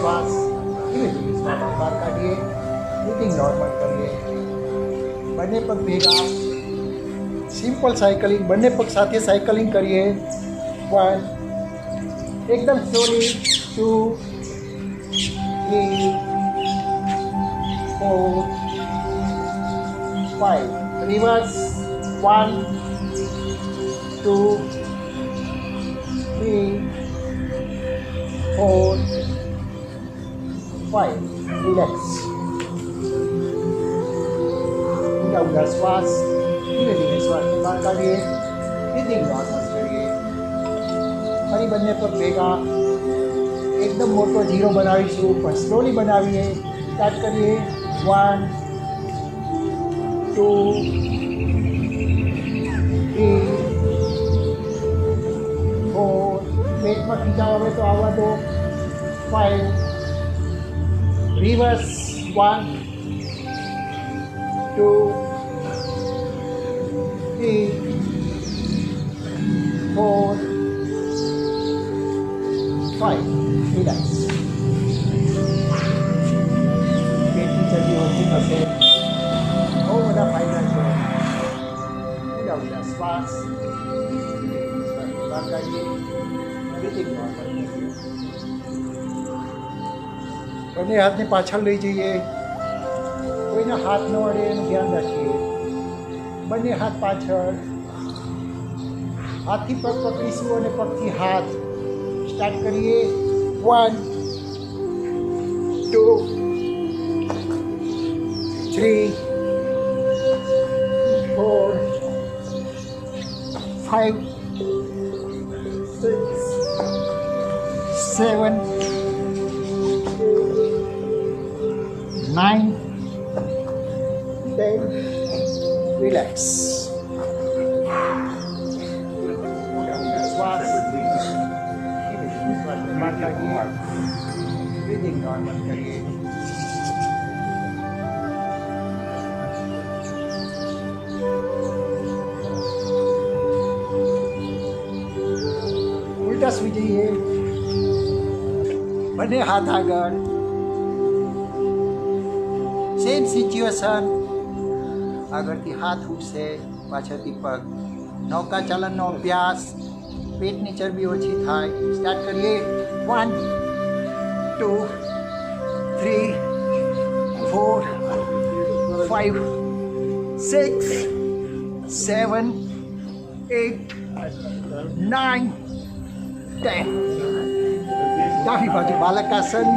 શ્વાસ ધીમે ધીમે શ્વાસ બહાર કાઢીએ. બ્રીથિંગ નોર્મલ કરીએ. બંને પગ ભેગા. સિમ્પલ સાયકલિંગ, બંને પગ સાથે સાયકલિંગ કરીએ. 1, એકદમ સ્લોલી. 2, 3, 4, 5. રિવર્સ. 1, 2, 3, 4, 5. રિલેક્સ. ઊંડા ઊંડા શ્વાસ ધીમે ધીમે શ્વાસને બહાર કાઢીએ. બ્રીથિંગ નોર્મલ કરીએ. ફરી બંને પગ ભેગા. એકદમ મોટો ઝીરો બનાવીશું પણ સ્લોલી બનાવીએ. સ્ટાર્ટ કરીએ. 1, 2, 3, 4. પેટમાં ખીચાવ આવે તો આવવા દો. 5. રિવર્સ. 1, 2, 3, 4, 5. રિલેક્સ. પેટની ચરબી ઓછી થશે. બહુ બધા ફાયદા છે. ઊંડા ઊંડા શ્વાસ બહાર કાઢીએ. બ્રીથિંગ નોર્મલ કરીએ. બંને હાથને પાછળ લઈ જઈએ. કોઈના હાથ ન અડે એનું ધ્યાન રાખીએ. બંને હાથ પાછળ. હાથથી પગ પકડીશું અને પગથી હાથ. સ્ટાર્ટ કરીએ. 1, 2, 3, 4, 5, 6, 7, 9, 10. રિલેક્સ. શ્વાસ બહાર કાઢીએ. બ્રીથિંગ નોર્મલ કરીએ. ઉલટા સુઈ જઈએ. બંને હાથ આગળ. Same situation. આગળથી હાથ ઉઠશે, પાછળથી પગ. નૌકા ચાલનનો અભ્યાસ. પેટની ચરબી ઓછી થાય. સ્ટાર્ટ કરીએ. 1, 2, 3, 4, 5, 6, 7, 8, 9, 10. ડાબી બાજુ બાલકાસન.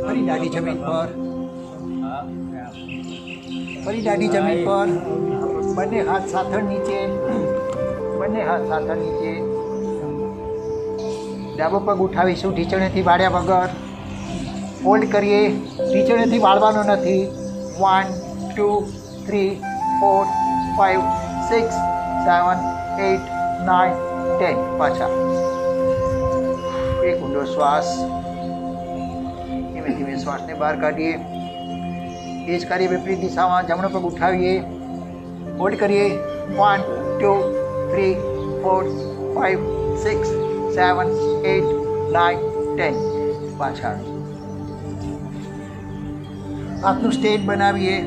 ફરી દાઢી જમીન પર. ફરી દાઢી જમીન પર. બંને હાથ સાથળ નીચે. બંને હાથ સાથળ નીચે. ડાબો પગ ઉઠાવીશું ઢીચણેથી વાળ્યા વગર. હોલ્ડ કરીએ. ઢીચણેથી વાળવાનો નથી. 1, 2, 3, 4, 5, 6, 7, 8, 9, 10. પાછા. એક ઊંડો શ્વાસ. ધીમે ધીમે શ્વાસને બહાર કાઢીએ. એ જ કરીએ વિપરીત દિશામાં. જમણો પગ ઉઠાવીએ. હોલ્ડ કરીએ. 1, 2, 3, 4, 5, 6, 7, 8, 9, 10. પાછળ. હાથનું સ્ટેન્ડ બનાવીએ.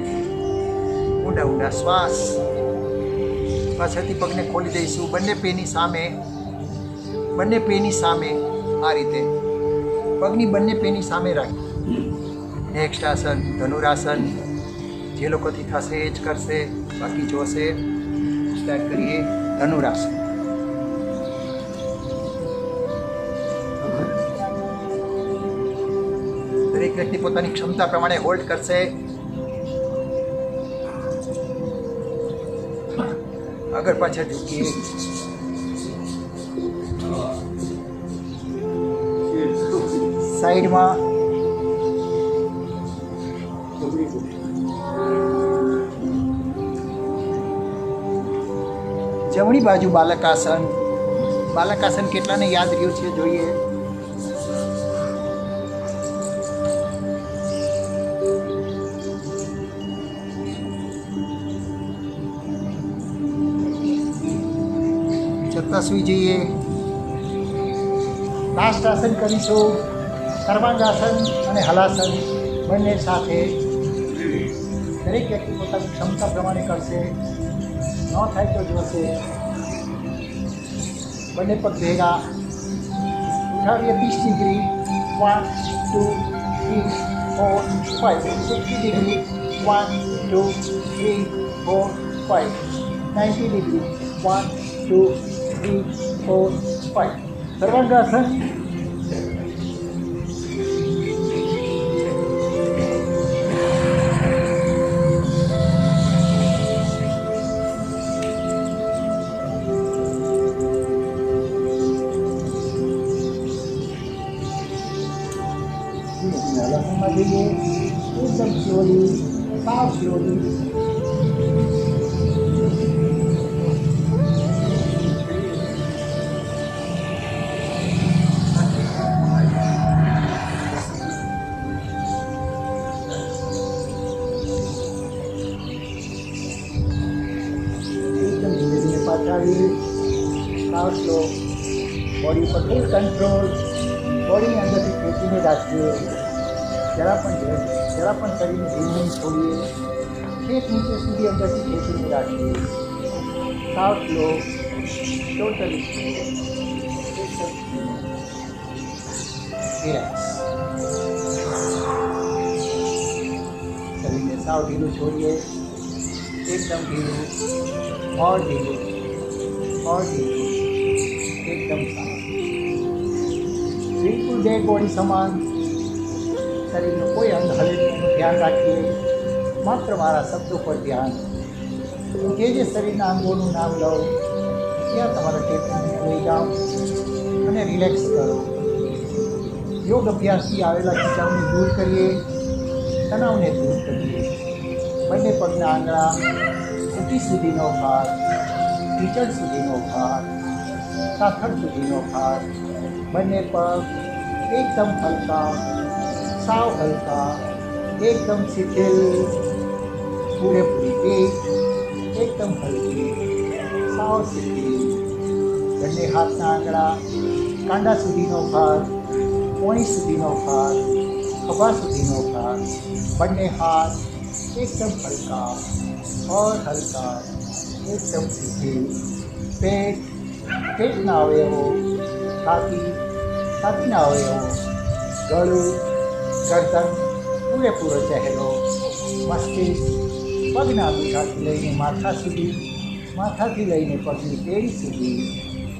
ઊંડા ઊંડા શ્વાસ. પાછળથી પગને ખોલી દઈશું. બંને પેની સામે. બંને પેની સામે. આ રીતે પગની બંને પેની સામે રાખી. નેક્સ્ટ આસન ધનુરાસન. જે લોકોથી થશે એ જ કરશે, બાકી જોશે. સ્ટાર્ટ કરીએ. ધનુરાસન. દરેક વ્યક્તિ પોતાની ક્ષમતા પ્રમાણે હોલ્ડ કરશે. આગળ પાછળ ઝૂકીએ. સાઈડમાં. જમણી બાજુ બાલકાસન. બાલકાસન કેટલાને યાદ રહ્યું છે જોઈએ. કરતા સૂઈ જઈએ. કાષ્ટાસન કરીશું. સર્વાંગાસન અને હલાસન બંને સાથે. દરેક વ્યક્તિ પોતાની ક્ષમતા પ્રમાણે કરશે. ન થાય તો જોશે. બંને પગ ભેગા ઉઠાવીએ 30 ડિગ્રી. 1 2 3 4 5. 60 ડિગ્રી. 1 2 3 4 5. 90 ડિગ્રી. 1 2 3 4 5. સર્વાંગાસન. હલાસનમાં જઈએ. એકદમ સ્લોલી, સાવ સ્લોલી. એકદમ ધીમે ધીમે પાછા આવીએ. સાવ સ્લો. બોડી ઉપર ફૂલ કંટ્રોલ. બોડીની અંદરથી ખેંચીને રાખીએ. જરા પણ શરીરને ધીમે છોડીએ. છેક નીચે સુધી અંદરથી ખેંચીને રાખીએ. સાવ સ્લો. Totally relax. શરીરને સાવ ઢીલું છોડીએ. એકદમ ઢીલું. और ढीલું. એકદમ શાંત. બિલકુલ ડેડ બોડી સમાન. શરીરનું કોઈ અંગ હલે નહીં એનું ધ્યાન રાખીએ. માત્ર મારા શબ્દો પર ધ્યાન. હું જે શરીરના અંગોનું નામ લઉં ત્યાં તમારા ટેપને લઈ જાઓ અને રિલેક્સ કરો. યોગ અભ્યાસથી આવેલા ખીચાઓને દૂર કરીએ. તણાવને દૂર કરીએ. બંને પગના આંગળા ઘૂંટી સુધીનો ભાર, કીચડ સુધીનો ભાર, સાથળ સુધીનો ભાર. બંને પગ એકદમ હલકા, સાવ હલકા, એકદમ શિથિલ. પૂરેપૂરી પીઠ એકદમ હલકી, સાવ શિથિલ. બંને હાથના આંગળા કાંડા સુધીનો ભાર, પોણી સુધીનો ભાર, ખભા સુધીનો ભાર. બંને હાથ एकदम हल्का और हल्का, एकदम शिथिल. पेटના અવયવો, છાતીના અવયવો, ગળું, ગરદન, પૂરેપૂરો ચહેરો, મસ્તિષ્ક, પગના અંગૂઠાથી લઈને માથા સુધી, માથાથી લઈને પગની પેઢી સુધી.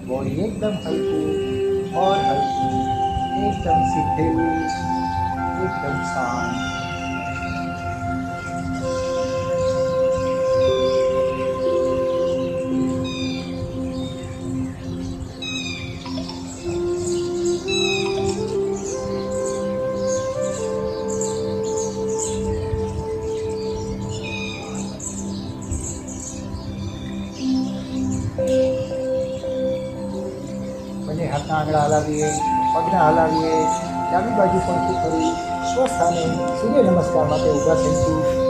બોડી એકદમ હલકું और हल्की, एकदम शिथिल, एकदम शांत. બંને હાથના આંગળા હલાવીએ, પગના હલાવીએ, ડાબી બાજુ પણ કરી સ્વસ્થાને સૂર્ય નમસ્કાર માટે ઊભા થઈશું.